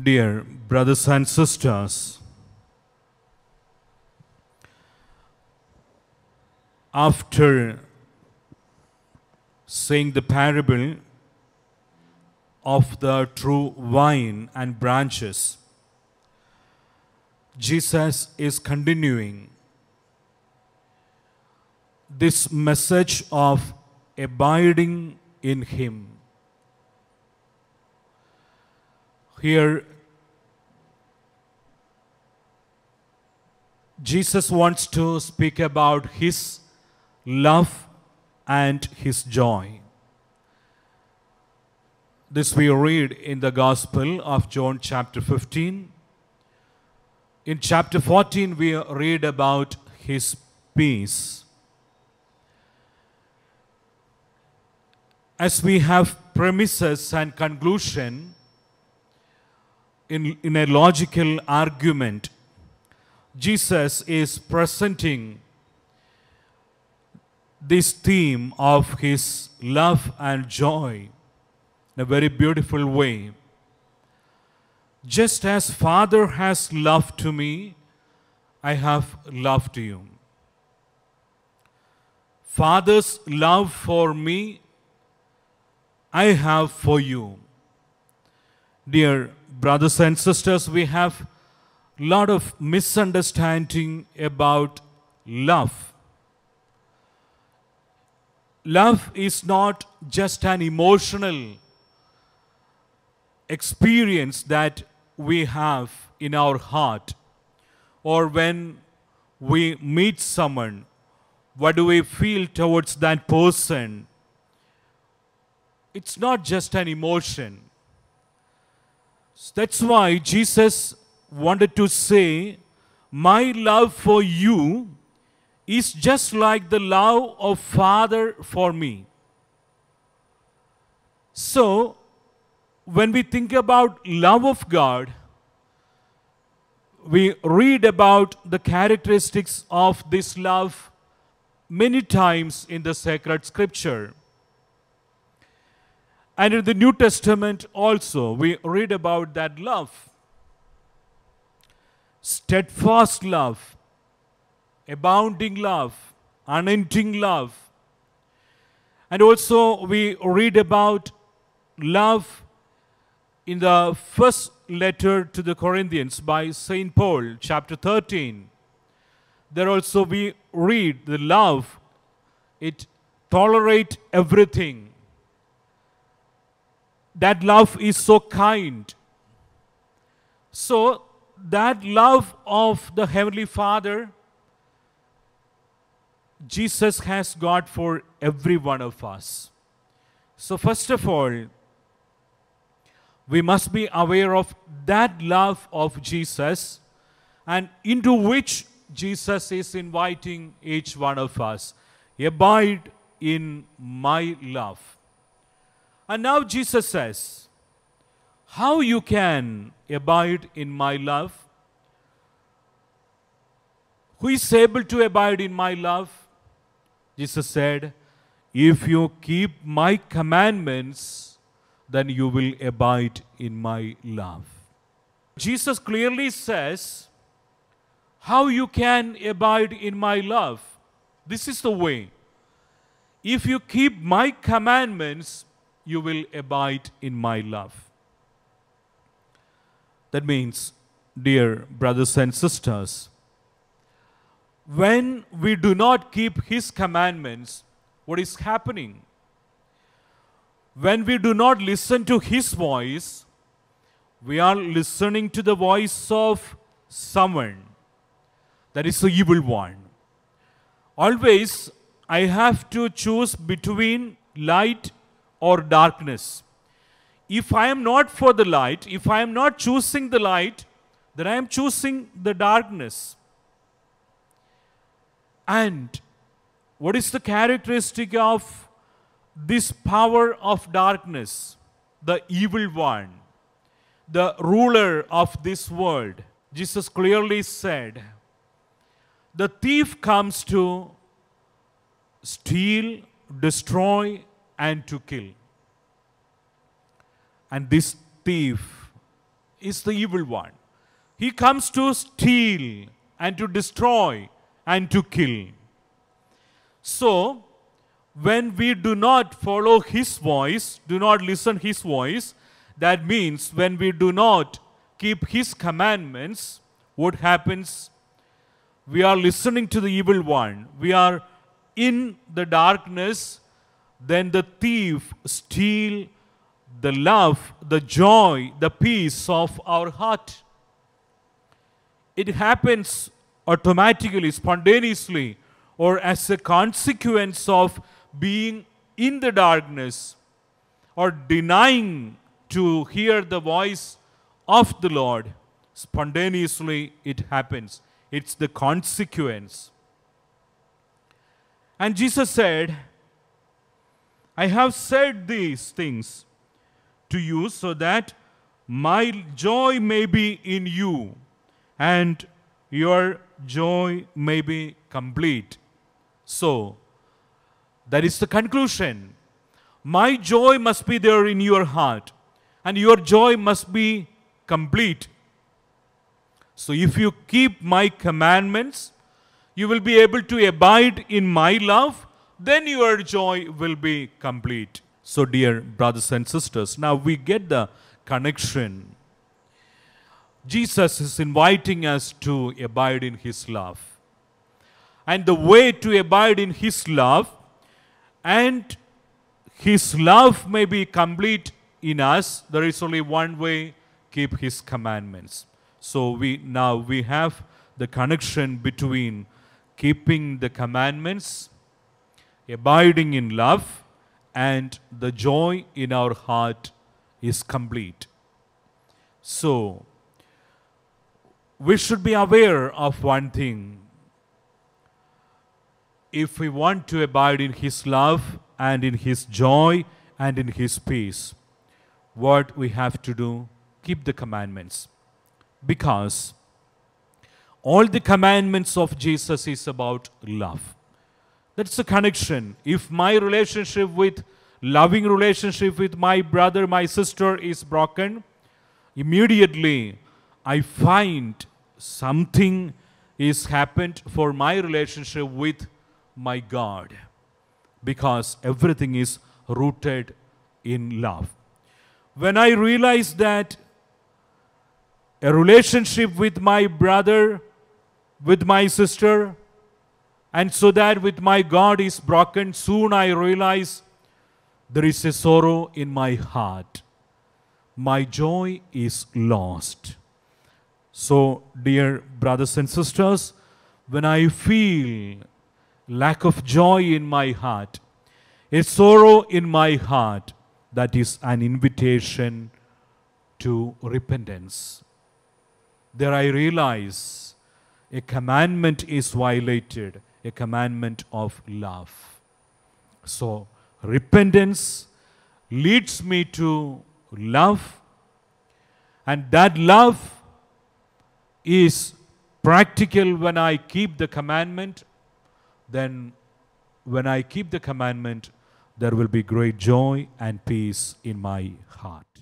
Dear brothers and sisters, after saying the parable of the true vine and branches, Jesus is continuing this message of abiding in Him. Here, Jesus wants to speak about His love and His joy. This we read in the Gospel of John chapter 15. In chapter 14, we read about His peace. As we have premises and conclusion in a logical argument, Jesus is presenting this theme of His love and joy in a very beautiful way. Just as Father has loved to me, I have loved you. Father's love for me, I have for you. Dear brothers and sisters, we have a lot of misunderstanding about love. Love is not just an emotional experience that we have in our heart, or when we meet someone, what do we feel towards that person? It's not just an emotion. That's why Jesus wanted to say, my love for you is just like the love of Father for me. So, when we think about love of God, we read about the characteristics of this love many times in the sacred scripture. And in the New Testament also, we read about that love. Steadfast love, abounding love, unending love. And also we read about love in the first letter to the Corinthians by St. Paul, chapter 13. There also we read the love, it tolerates everything. That love is so kind. So, that love of the Heavenly Father, Jesus has got for every one of us. So, first of all, we must be aware of that love of Jesus and into which Jesus is inviting each one of us. Abide in my love. And now Jesus says, how you can abide in my love? Who is able to abide in my love? Jesus said, if you keep my commandments, then you will abide in my love. Jesus clearly says, how you can abide in my love? This is the way. If you keep my commandments, you will abide in my love. That means, dear brothers and sisters, when we do not keep His commandments, what is happening? When we do not listen to His voice, we are listening to the voice of someone. That is the evil one. Always, I have to choose between light or darkness. If I am not for the light, if I am not choosing the light, then I am choosing the darkness. And what is the characteristic of this power of darkness? The evil one, the ruler of this world. Jesus clearly said, the thief comes to steal, destroy, and to kill. And this thief is the evil one. He comes to steal and to destroy and to kill. So, when we do not follow his voice, do not listen his voice, that means when we do not keep his commandments, what happens? We are listening to the evil one. We are in the darkness. Then the thief steals the love, the joy, the peace of our heart. It happens automatically, spontaneously, or as a consequence of being in the darkness or denying to hear the voice of the Lord. Spontaneously it happens. It's the consequence. And Jesus said, I have said these things to you so that my joy may be in you and your joy may be complete. So, that is the conclusion. My joy must be there in your heart and your joy must be complete. So if you keep my commandments, you will be able to abide in my love, then your joy will be complete. So dear brothers and sisters, now we get the connection. Jesus is inviting us to abide in his love. And the way to abide in his love and his love may be complete in us, there is only one way: keep his commandments. So we have the connection between keeping the commandments, abiding in love, and the joy in our heart is complete. So we should be aware of one thing. If we want to abide in his love and in his joy and in his peace, what we have to do? Keep the commandments. Because all the commandments of Jesus is about love. That's the connection. If my loving relationship with my brother, my sister is broken, immediately I find something is happened for my relationship with my God. Because everything is rooted in love. When I realize that a relationship with my brother, with my sister, and so that with my God is broken, soon I realize there is a sorrow in my heart. My joy is lost. So, dear brothers and sisters, when I feel lack of joy in my heart, a sorrow in my heart, that is an invitation to repentance. There I realize a commandment is violated, a commandment of love. So, repentance leads me to love, and that love is practical when I keep the commandment. Then when I keep the commandment, there will be great joy and peace in my heart.